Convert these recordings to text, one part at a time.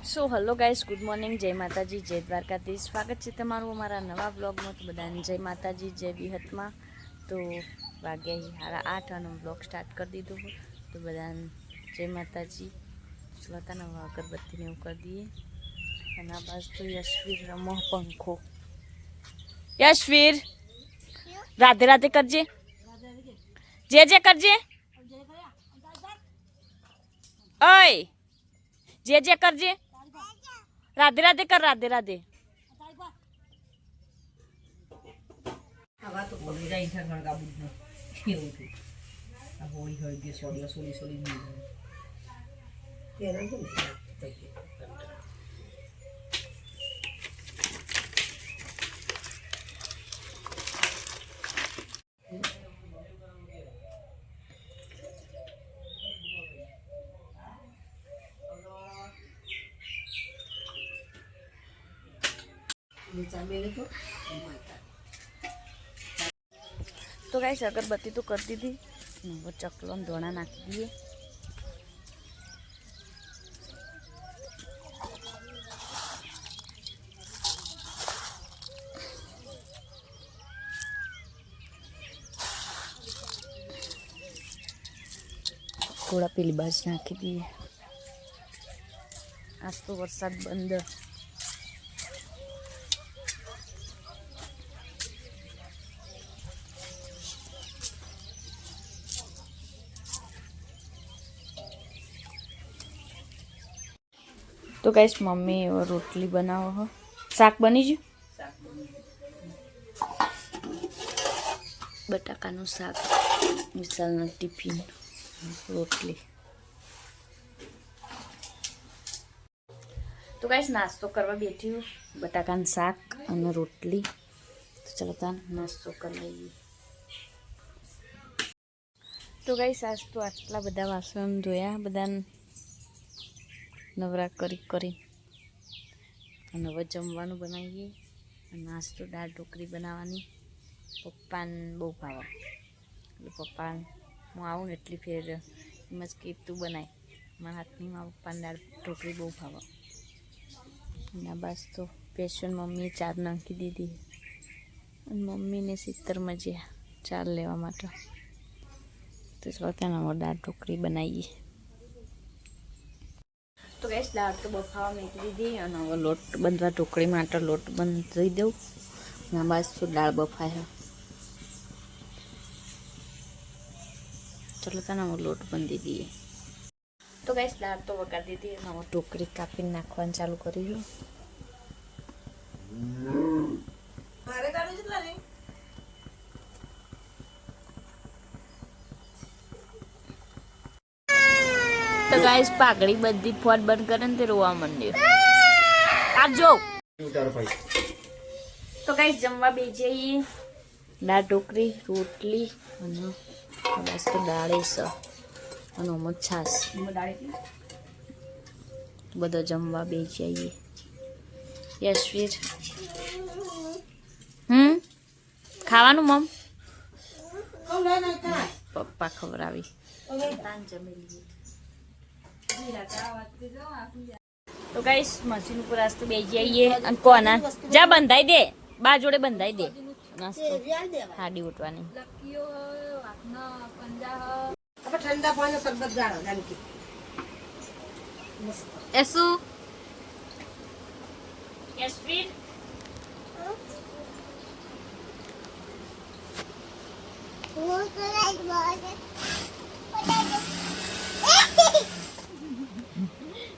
So hello guys, good morning, જય માતાજી, જય દ્વારકાધીશ. સ્વાગત છે તમારું અમારા નવા બ્લોગમાં. તો બધાને જય માતાજી, જય વિહતમાં. તો વાગ્યા 8:30 અને બ્લોગ સ્ટાર્ટ કરી દીધું. તો બધાને જય માતાજી. ચલાતા નવા અગરબત્તીને એવું કરી દઈએ. અને આ બાજુ તો યશવીર રમો પંખો. યશવીર રાધે રાધે કરજે, જે કરજે. ઓય જે કરજે. રાધે રાધે કર, રાધે રાધે. આવા તો પડી જાય છે ગણગા બુદ્ધનો એવું થયું. આ હોળી હોય ગઈ સોડિયો સોલી નહીં ત્યારે કેમ તો ગાઈસ અગરબત્તી તો કરી દીધી. હવે ચકલો ધોણા નાખી દઈએ. થોડા પેલી બાજ નાખી દઈએ. આજ તો વરસાદ બંધ. તો ગાઈસ મમ્મી રોટલી બનાવો હો. શાક બની ગયું. બટાકાનું શાક, વિશાલના ટિફિન, રોટલી. તો ગાઈસ નાસ્તો કરવા બેઠી હું. બટાકાનું શાક અને રોટલી. તો ચલો તાન નાસ્તો કરી લઈએ. તો ગાઈસ આજ તો આટલા બધા વાસણ ધોયા, બધાને નવરા કરી અને હવે જમવાનું બનાવીએ. અને આજ તો દાળ ઢોકળી બનાવવાની. પપ્પાને બહુ ભાવે. એટલે પપ્પાને હું આવું ને એટલી ફેર એમ જ કે તું બનાય. મારા હાથની મારા પપ્પાને દાળ ઢોકળી બહુ ભાવે. અને બસ તો પેશન મમ્મીએ ચાર નાખી દીધી. અને મમ્મીને 70 જ્યાં ચાર લેવા માટે. તો ચલો ત્યાં દાળ ઢોકળી બનાવીએ. તો ગેસ દાળ તો બફાવા મૂકી દીધી. અને હવે લોટ બાંધવા ઢોકળી માટે લોટ બાંધી દઉં. અને બસ તો દાળ બફાય. ચલો તને હવે લોટ બાંધી દઈએ. તો ગેસ દાળ તો વગાડી દીધી. અને હવે ઢોકળી કાપીને નાખવાનું ચાલુ કર્યું. તો ગાઈસ પાઘડી બધી ફોટ બંધ કરે ને તે રોવા માંડ્યો. આ જો તો ગાઈસ જમવા બેસીએ. દાળ ઢોકળી, રોટલી અને બસ તો દાળે છે અને અમુક છાશ. બધો જમવા બેસીએ. યશવીર ખાવાનું મમ પપ્પા ખવડાવી. જમી લઈએ. તો ગાઈસ મશીન ઉપર આજ તો બેસી જઈએ. અને કોના જા બંધાઈ દે, બા જોડે બંધાઈ દે. નાસ્તો હાડી ઉઠવાની. ઠંડા પાણી શરબત ગાળો જાનકી એસુ યશવીર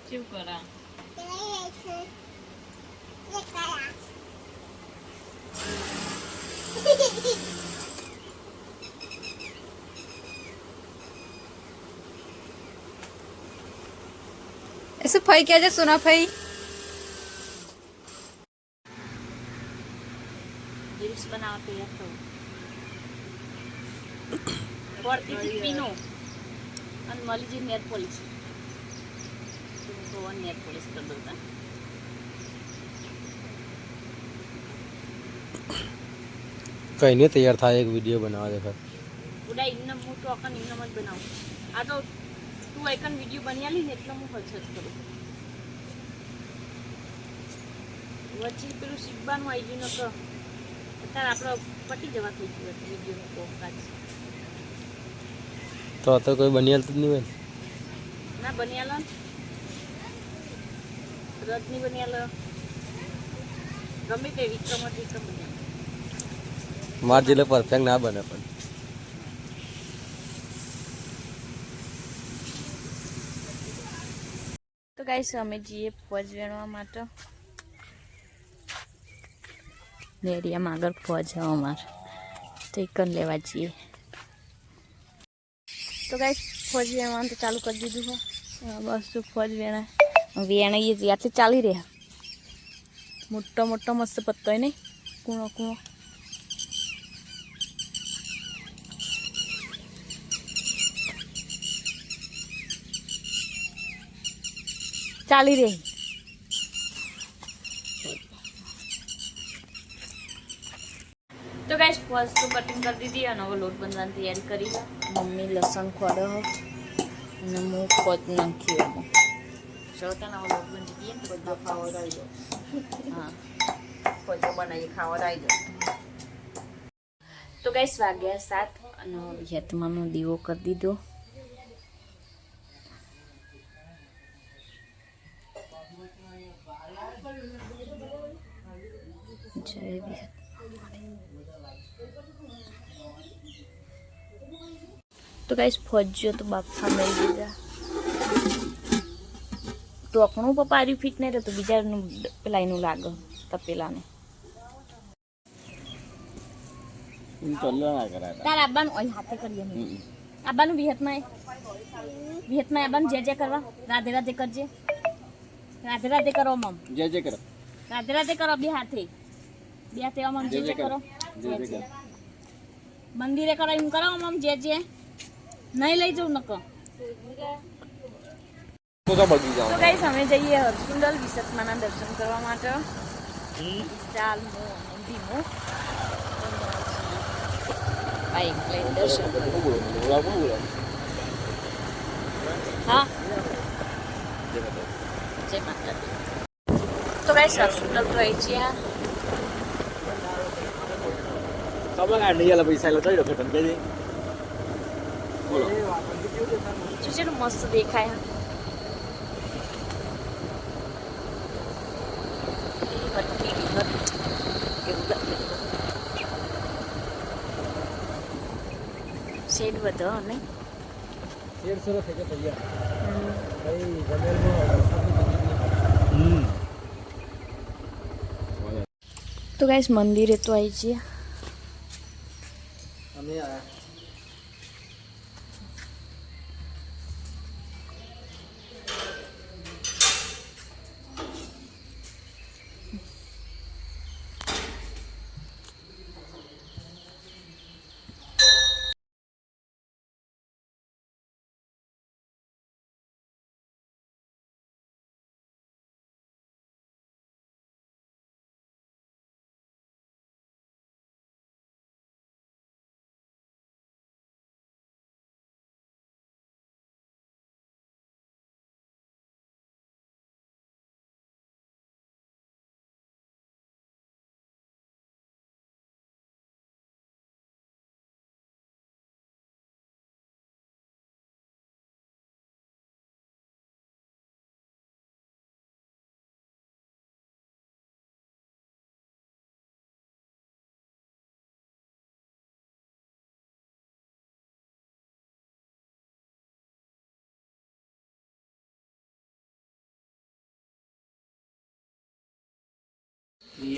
શું કરા ऐसे फाई क्या जा सुना फाई રીલ્સ બનાવવા તૈયાર થવું પડતી પીનો અને મળી જઈ નેટ પોલીસ. તો નેટ પોલીસ કરી દઉં. कहीं नहीं तैयार था एक वीडियो बना देखा उड़ा इन्ना मु तो अकन इन्ना मत बनाऊं. आ तो तू एकन वीडियो बनिया ली ने એટલે હું હલચલ કરું. વચ્ચે પેલું શીખવાનું આવી ગયું નકર અત્યારે આપણે પટી જવા થઈ ગયું હતું વિડીયોનું કોકાજ તો કોઈ બની હાલતું જ નહીં હોય ને. ના બનિયાલો રજની બનિયાલો ગમે તે વિક્રમ બનિયાલો માર જેટલે પરફેક્ટ ના બને પણ તો ગાઈસ અમે જઈએ ફોજ વેણવા માટે નેરિયામાં આગળ ફોજ છે અમારે તો એક લેવા જઈએ તો ગાઈસ ફોજ વેણવાનું તો ચાલુ કરી દીધું છે બસ તો ફોજ વેણાઈએ છીએ આટલી ચાલી રહ્યા મોટો મસ્ત પત્તો હોય નહીં કૂણો ચાલી રહી તો ગાઈસ ફોજ તો કટિંગ કરી દીધી અને હવે લોટ બાંધવાની તૈયારી કરી મમ્મી લસણ ખોડો અને હું ફોજ નાખ્યું સૌતાના હવે લોટ બાંધી દઈએ ને બધા ખાવા રહી દો હા ફોજ બનાવી ખાવા રહી દો તો ગાઈસ વાગ્યા 7 અને હેતમાનો દીવો કરી દીધો તો ગાઈસ ફોજ્યો તો બાપા લઈ દીધા તો આપણું પપ્પા આર્યું ફિટ નહીં રહેતું બીજાનું પેલાનું લાગે તપેલાનું તાર આબાનું અહીં હાથે કરીએ આબાનું વિહતમાં આબાનું જે કરવા રાધે રાધે કરજે રાધે કરો મમ જે કરો રાધે કરો બે હાથે મમ જે કરો મંદિરે કરો એમ કરો મમ જે નહીં લઈ જાઉં નકો તો ગાઈસ અમે જઈએ હરસુંડલ વિસતમાના દર્શન કરવા માટે વિશાલ ધીમો બાઈક લઈને દર્શન હા જય માતાજી તો ગાઈસ હરસુંડલ તો આવી ગયા તમે કાઢી આલા પૈસા લો તો ખતમ કરી દે બોલો ચૂચેનું મસ્ત દેખાય શેડ બધો નહીં શેડ સરો થઈ ગયા તૈયાર ભાઈ તો ગાઈસ મંદિરે તો આવી છીએ અમે આયા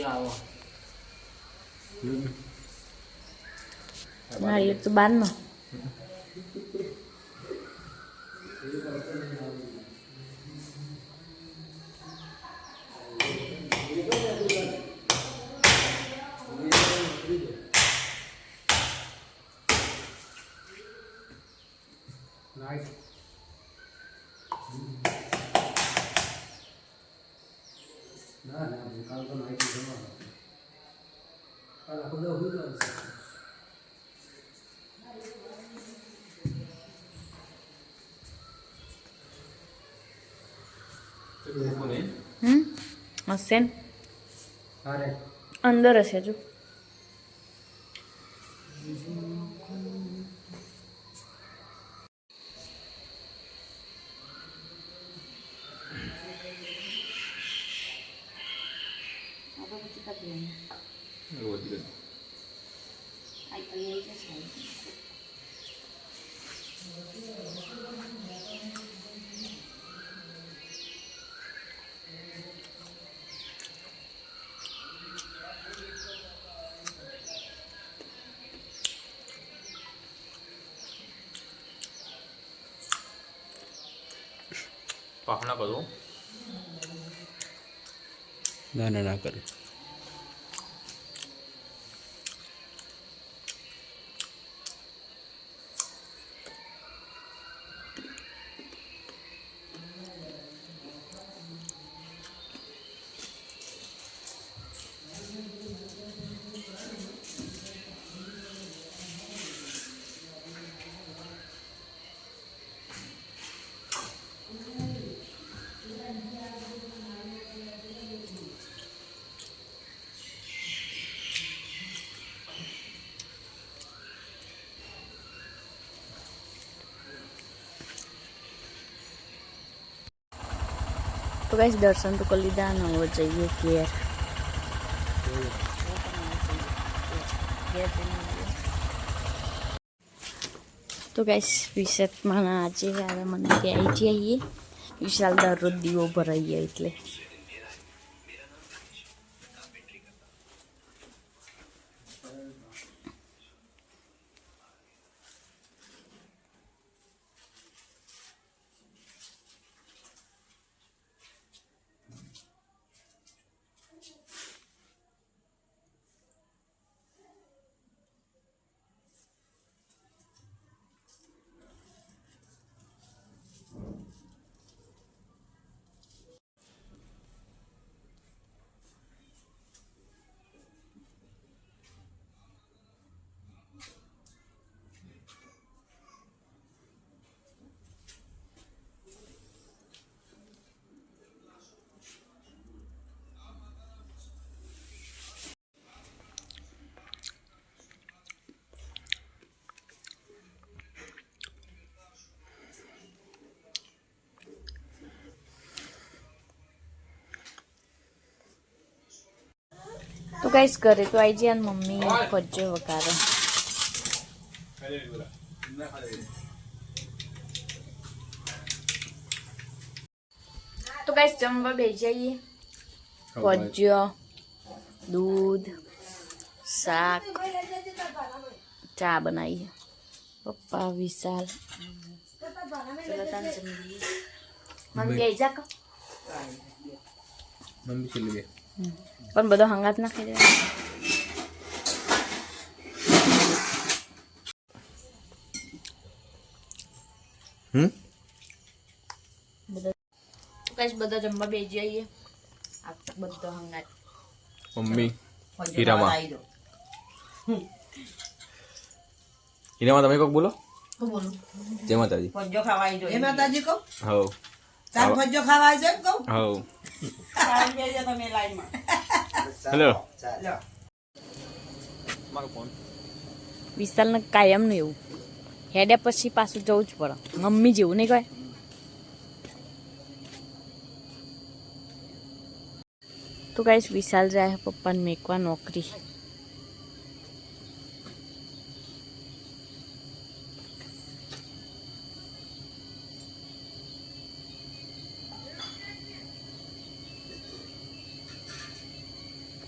આવો નારિયેળ તો બારનો હશે ને અંદર હશે જો. પાખણા કરો. ના ના ના કરે. તો ગાઈસ દર્શન તો કરી લીધા અને હવે જઈએ ઘેર. તો ગાઈસ વિશાલમાં આજે આવે મને કે આવી જઈએ. વિશાલ દરરોજ દીવો ભરાઈએ એટલે તો ગાઈસ ઘરે તો આવી જાય ને મમ્મી ફજ્જો વગાડે. તો ગાઈસ જમવા બેસી જઈએ. ફજ્જો, દૂધ, શાક, ચા બનાવીએ. પપ્પા વિશાલ મમ્મી બેસી જા. મમ્મી ચલી ગઈ. પણ બધો હંગાત નાખી દે. બધા જમવા બેસી જઈએ. બધો હંગાત. મમ્મી હીરામાં. હીરામાં તમે કોક બોલો. શું બોલું? જય માતાજી. ફજ્જો ખાવા આવી જો. એ માતાજી કહો. હવ તાર ફજ્જો ખાવા આવી જાય કહો. હવ. સારું બેસજો તમે લાઈનમાં. હેલો. લો. મારો ફોન. વિશાલને કાયમનું એવું હેડ્યા પછી પાછું જવું જ પડે. મમ્મી જેવું નહીં કહે. તો ગાઈસ વિશાલ જાય પપ્પાને મેકવા નોકરી.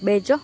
બેજો